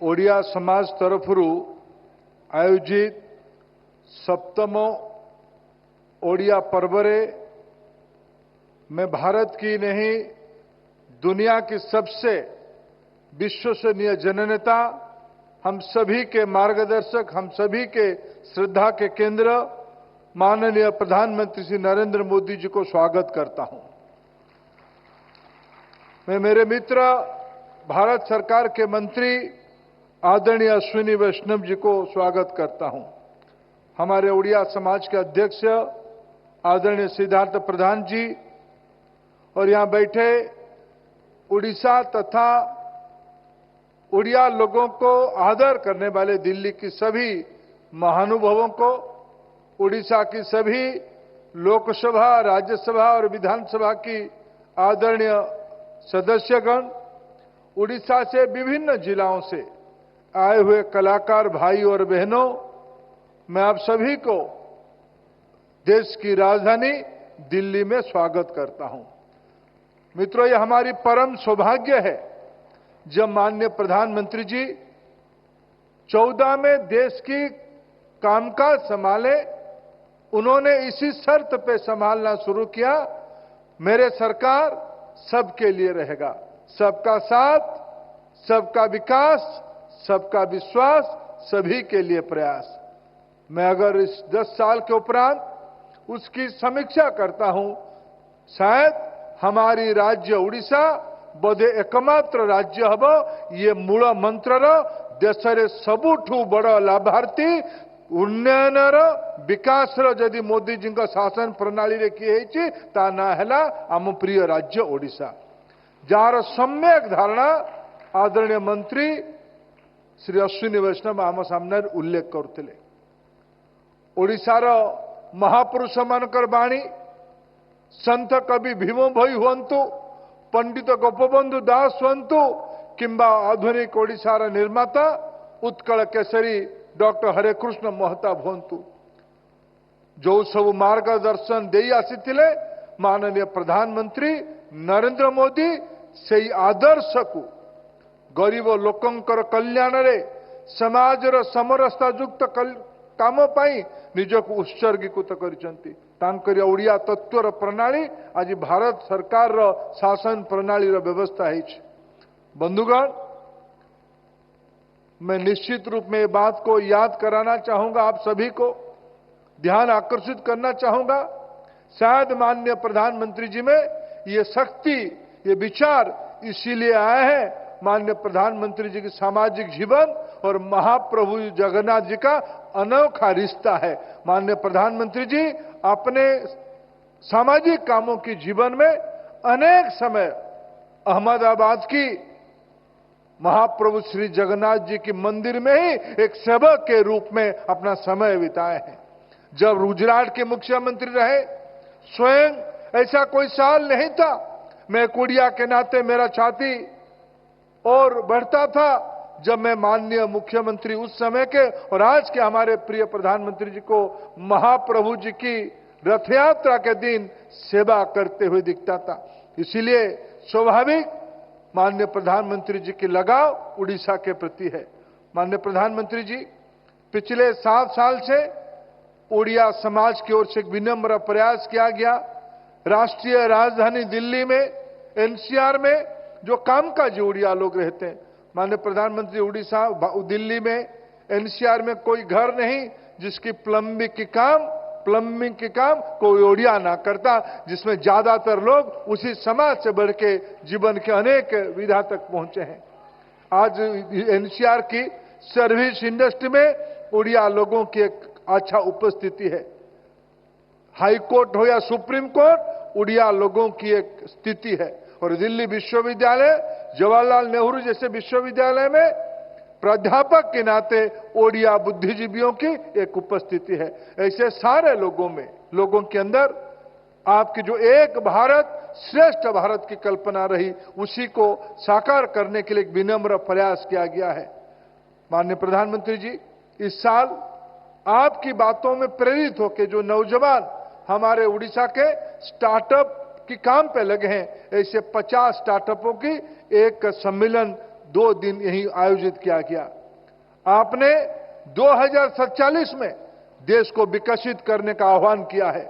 ओडिया समाज तरफरु आयोजित सप्तमो ओडिया पर्वरे मैं भारत की नहीं दुनिया की सबसे विश्वसनीय जननेता, हम सभी के मार्गदर्शक, हम सभी के श्रद्धा के केंद्र माननीय प्रधानमंत्री श्री नरेंद्र मोदी जी को स्वागत करता हूं। मैं मेरे मित्र भारत सरकार के मंत्री आदरणीय अश्विनी वैष्णव जी को स्वागत करता हूं। हमारे उड़िया समाज के अध्यक्ष आदरणीय सिद्धार्थ प्रधान जी और यहां बैठे उड़ीसा तथा उड़िया लोगों को आदर करने वाले दिल्ली की सभी महानुभावों को, उड़ीसा की सभी लोकसभा, राज्यसभा और विधानसभा की आदरणीय सदस्यगण, उड़ीसा से विभिन्न जिलों से आए हुए कलाकार भाई और बहनों, मैं आप सभी को देश की राजधानी दिल्ली में स्वागत करता हूं। मित्रों, यह हमारी परम सौभाग्य है जब माननीय प्रधानमंत्री जी 14 में देश की कामकाज संभाले। उन्होंने इसी शर्त पे संभालना शुरू किया, मेरे सरकार सबके लिए रहेगा, सबका साथ, सबका विकास, सबका विश्वास, सभी के लिए प्रयास। मैं अगर इस 10 साल के उपरांत उसकी समीक्षा करता हूं, शायद हमारी राज्य उड़ीसा बोधे एकमात्र राज्य हब ये मूल मंत्रर देशरे सबुठू बड़ लाभार्थी उन्नयनर विकासर जदि मोदी जी शासन प्रणाली रे किए ता ना हैला आम प्रिय राज्य ओडिशा, जार सम्यक धारणा आदरणीय मंत्री श्री अश्विनी वैष्णव आम सामने उल्लेख करते। ओडिशार महापुरुष मानकर बाणी संत कवि भीम भई हुंतु, पंडित गोपबंधु दास हुंतु किंबा आधुनिक ओडिशार निर्माता उत्कल केसरी डॉक्टर हरे कृष्ण महताब हुंतु, जो सब मार्गदर्शन दे आसीथिले माननीय प्रधानमंत्री नरेंद्र मोदी से आदर्श को गरीब लोकंकर कल्याण रे समाजर समरसता युक्त काम पाई निजक उत्सर्गीकृत करिसंती। तांकर ओडिया तत्वर प्रणाली आज भारत सरकार रो शासन प्रणाली रो व्यवस्था है। बंधुगण, मैं निश्चित रूप में बात को याद कराना चाहूंगा, आप सभी को ध्यान आकर्षित करना चाहूंगा। शायद माननीय प्रधानमंत्री जी में ये शक्ति, ये विचार इसीलिए आए हैं, माननीय प्रधानमंत्री जी की सामाजिक जीवन और महाप्रभु जगन्नाथ जी का अनोखा रिश्ता है। माननीय प्रधानमंत्री जी अपने सामाजिक कामों की जीवन में अनेक समय अहमदाबाद की महाप्रभु श्री जगन्नाथ जी की मंदिर में ही एक सेवक के रूप में अपना समय बिताए हैं। जब गुजरात के मुख्यमंत्री रहे, स्वयं ऐसा कोई साल नहीं था, मैं कुड़िया के नाते मेरा छाती और बढ़ता था जब मैं माननीय मुख्यमंत्री उस समय के और आज के हमारे प्रिय प्रधानमंत्री जी को महाप्रभु जी की रथ यात्रा के दिन सेवा करते हुए दिखता था। इसीलिए स्वाभाविक माननीय प्रधानमंत्री जी की लगाव उड़ीसा के प्रति है। माननीय प्रधानमंत्री जी, पिछले 7 साल से उड़िया समाज की ओर से एक विनम्र प्रयास किया गया। राष्ट्रीय राजधानी दिल्ली में, एनसीआर में जो कामकाजी उड़िया लोग रहते हैं, माननीय प्रधानमंत्री, उड़ीसा दिल्ली में एनसीआर में कोई घर नहीं जिसकी प्लम्बिंग की काम कोई उड़िया ना करता, जिसमें ज्यादातर लोग उसी समाज से बढ़ के जीवन के अनेक विधा तक पहुंचे हैं। आज एनसीआर की सर्विस इंडस्ट्री में उड़िया लोगों की एक अच्छा उपस्थिति है। हाई कोर्ट हो या सुप्रीम कोर्ट, उड़िया लोगों की एक स्थिति है। और दिल्ली विश्वविद्यालय, जवाहरलाल नेहरू जैसे विश्वविद्यालय में प्राध्यापक के नाते ओडिया बुद्धिजीवियों की एक उपस्थिति है। ऐसे सारे लोगों के अंदर आपकी जो एक भारत श्रेष्ठ भारत की कल्पना रही, उसी को साकार करने के लिए एक विनम्र प्रयास किया गया है। माननीय प्रधानमंत्री जी, इस साल आपकी बातों में प्रेरित होकर जो नौजवान हमारे उड़ीसा के स्टार्टअप की काम पे लगे हैं, ऐसे 50 स्टार्टअपों की एक सम्मेलन 2 दिन यहीं आयोजित किया गया। आपने 2047 में देश को विकसित करने का आह्वान किया है।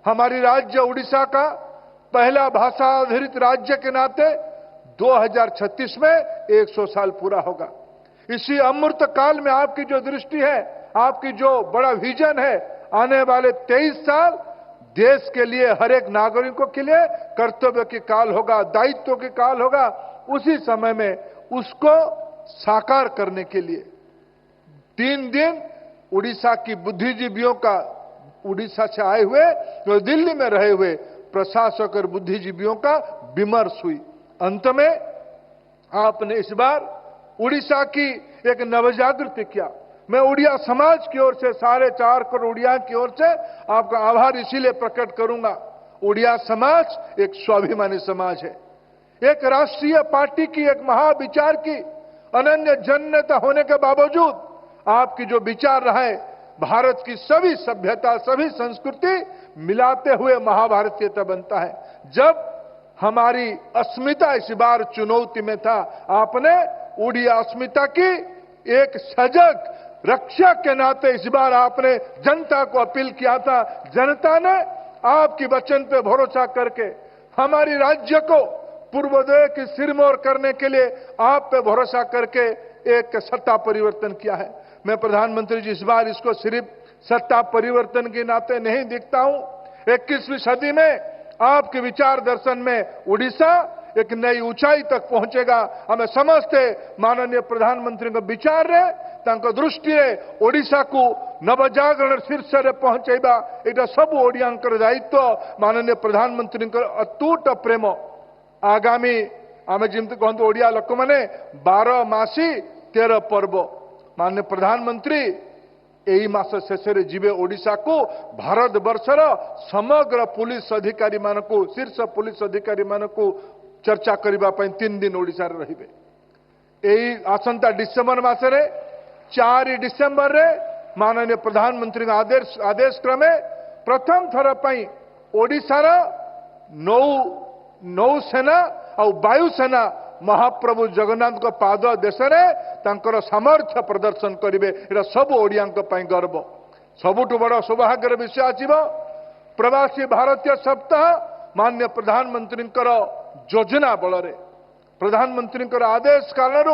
हमारी राज्य उड़ीसा का पहला भाषा आधारित राज्य के नाते 2036 में 100 साल पूरा होगा। इसी अमृत काल में आपकी जो दृष्टि है, आपकी जो बड़ा विजन है, आने वाले 23 साल देश के लिए, हर एक नागरिकों के लिए कर्तव्य की काल होगा, दायित्व की काल होगा। उसी समय में उसको साकार करने के लिए 3 दिन उड़ीसा की बुद्धिजीवियों का, उड़ीसा से आए हुए जो दिल्ली में रहे हुए प्रशासक और बुद्धिजीवियों का विमर्श हुई। अंत में आपने इस बार उड़ीसा की एक नवजागृति किया। मैं उड़िया समाज की ओर से, 4.5 करोड़ उड़िया की ओर से आपका आभार इसीलिए प्रकट करूंगा। उड़िया समाज एक स्वाभिमानी समाज है। एक राष्ट्रीय पार्टी की, एक महाविचार की, अनन्य जनता होने के बावजूद आपकी जो विचार रहा है, भारत की सभी सभ्यता, सभी संस्कृति मिलाते हुए महाभारतीयता बनता है। जब हमारी अस्मिता इस बार चुनौती में था, आपने उड़िया अस्मिता की एक सजग रक्षक के नाते इस बार आपने जनता को अपील किया था। जनता ने आपकी वचन पे भरोसा करके हमारी राज्य को पूर्वोदय की सिरमौर करने के लिए आप पे भरोसा करके एक सत्ता परिवर्तन किया है। मैं प्रधानमंत्री जी इस बार इसको सिर्फ सत्ता परिवर्तन के नाते नहीं देखता हूं। 21वीं सदी में आपके विचार दर्शन में उड़ीसा एक नई ऊंचाई तक पहुंचेगा। हमें समझते माननीय प्रधानमंत्री का विचार रे, तांको दृष्टि रे ओडिशा को नवजागरण शीर्ष रे पहुंचेबा, एटा सब ओडियांकर दायित्व। माननीय प्रधानमंत्री अतूट प्रेम आगामी आम जमी कहते ओडिया लोक मैंने 12 मासी 13 पर्व। माननीय प्रधानमंत्री यही मास शेष जीवे ओडिशा को भारत वर्षर समग्र पुलिस अधिकारी मानकु, शीर्ष पुलिस अधिकारी मानकु चर्चा करने 3 दिन ओडिशा रे रहिबे। यही आसंता डिसेम्बर मासरे 4 डिसेम्बर रे माननीय प्रधानमंत्री आदेश क्रमे प्रथम थर पई ओडिशार नौसेना और वायुसेना महाप्रभु जगन्नाथ को पाद देश में सामर्थ्य प्रदर्शन करेंगे। ये सब ओडिया गर्व। सबुठ बड़ सौभाग्यर विषय आसव प्रवासी भारतीय सप्ताह। माननीय प्रधानमंत्री योजना बल प्रधानमंत्री आदेश कारण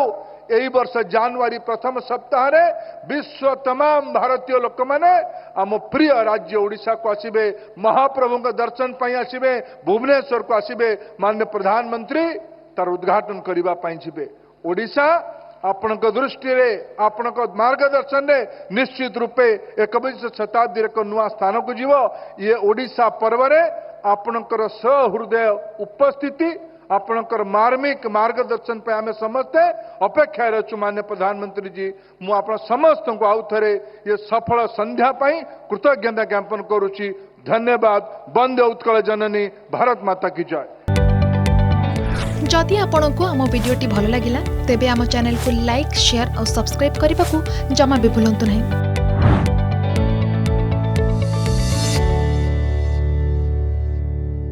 यही वर्ष जनवरी प्रथम सप्ताह रे विश्व तमाम भारतीय लोक मैंने आम प्रिय राज्य ओडिशा को आसबे, महाप्रभु का दर्शन पाई आसबे, भुवनेश्वर को आसबे। माननीय प्रधानमंत्री तार उद्घाटन करने जीवे। ओडिशा आपण दृष्टि रे, आपण मार्गदर्शन रे निश्चित रूपे 21 शताब्दी एक नुआ स्थान को जीव। ये ओडिशा पर्व रे आपणकर सहृदय उपस्थिति, आपणकर मार्मिक मार्गदर्शन पे आमे समस्ते अपेक्षा रचु। माननीय प्रधानमंत्री जी, मु आप समस्त को आउ थे ये सफल संध्या पाई कृतज्ञता ज्ञापन करुच्ची। धन्यवाद। वंदे उत्कल जननी, भारत माता की जय। जदि आपंक आम भिडी भल लगा तेब आम चैनल को लाइक, शेयर और सब्सक्राइब करने को जमा भी भूलु नहीं।